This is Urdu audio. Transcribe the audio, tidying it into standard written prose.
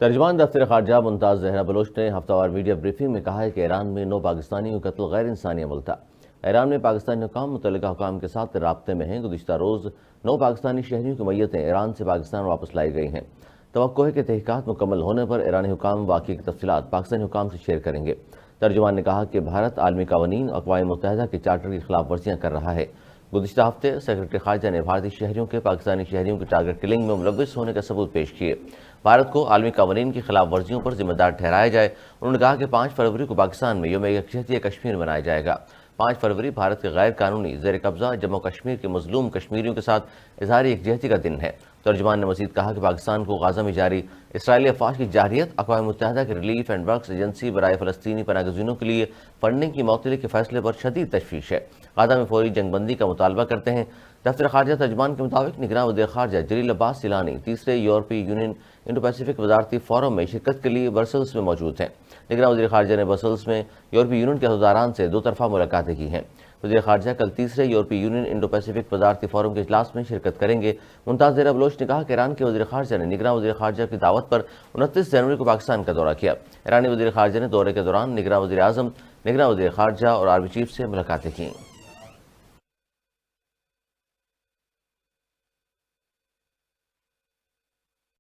ترجمان دفتر خارجہ ممتاز زہرا بلوچ نے ہفتہ وار میڈیا بریفنگ میں کہا ہے کہ ایران میں 9 پاکستانیوں کا قتل غیر انسانی عمل تھا۔ ایران میں پاکستانی حکام متعلقہ حکام کے ساتھ رابطے میں ہیں۔ گزشتہ روز 9 پاکستانی شہریوں کی میتیں ایران سے پاکستان واپس لائی گئی ہیں۔ توقع ہے کہ تحقیقات مکمل ہونے پر ایرانی حکام واقعے کی تفصیلات پاکستانی حکام سے شیئر کریں گے۔ ترجمان نے کہا کہ بھارت عالمی قوانین اور اقوام متحدہ کے چارٹر کی خلاف ورزیاں کر رہا ہے۔ گزشتہ ہفتے سیکرٹری خارجہ نے بھارتی شہریوں کے پاکستانی شہریوں کی ٹارگٹ کلنگ میں ملوث ہونے کا ثبوت پیش کیے۔ بھارت کو عالمی قوانین کی خلاف ورزیوں پر ذمہ دار ٹھہرایا جائے۔ انہوں نے کہا کہ 5 فروری کو پاکستان میں یوم یکجہتی کشمیر منایا جائے گا۔ 5 فروری بھارت کے غیر قانونی زیر قبضہ جموں کشمیر کے مظلوم کشمیریوں کے ساتھ اظہار یکجہتی کا دن ہے۔ ترجمان نے مزید کہا کہ پاکستان کو غزہ میں جاری اسرائیلی افواج کی جارحیت، اقوام متحدہ کے ریلیف اینڈ ورکس ایجنسی برائے فلسطینی پناہ گزینوں کے لیے فنڈنگ کی معطلی کے فیصلے پر شدید تشویش ہے۔ غزہ میں فوری جنگ بندی کا مطالبہ کرتے ہیں۔ دفتر خارجہ ترجمان کے مطابق نگراں وزیر خارجہ جلیل عباس سیلانی تیسرے یورپی یونین انڈو پیسیفک وزارتی فورم میں شرکت کے لیے برسلز میں موجود ہیں۔ نگراں وزیر خارجہ نے برسلز میں یورپی یونین کے عہدیداران سے 2 طرفہ ملاقاتیں کی ہیں۔ وزیر خارجہ کل تیسرے یورپی یونین انڈو پیسیفک وزارتی فورم کے اجلاس میں شرکت کریں گے۔ ممتاز زہرا بلوچ نے کہا کہ ایران کے وزیر خارجہ نے نگراں وزیر خارجہ کی دعوت پر 29 جنوری کو پاکستان کا دورہ کیا۔ ایرانی وزیر خارجہ نے دورے کے دوران نگراں وزیر اعظم، نگراں وزیر خارجہ اور آرمی چیف سے ملاقاتیں کیں۔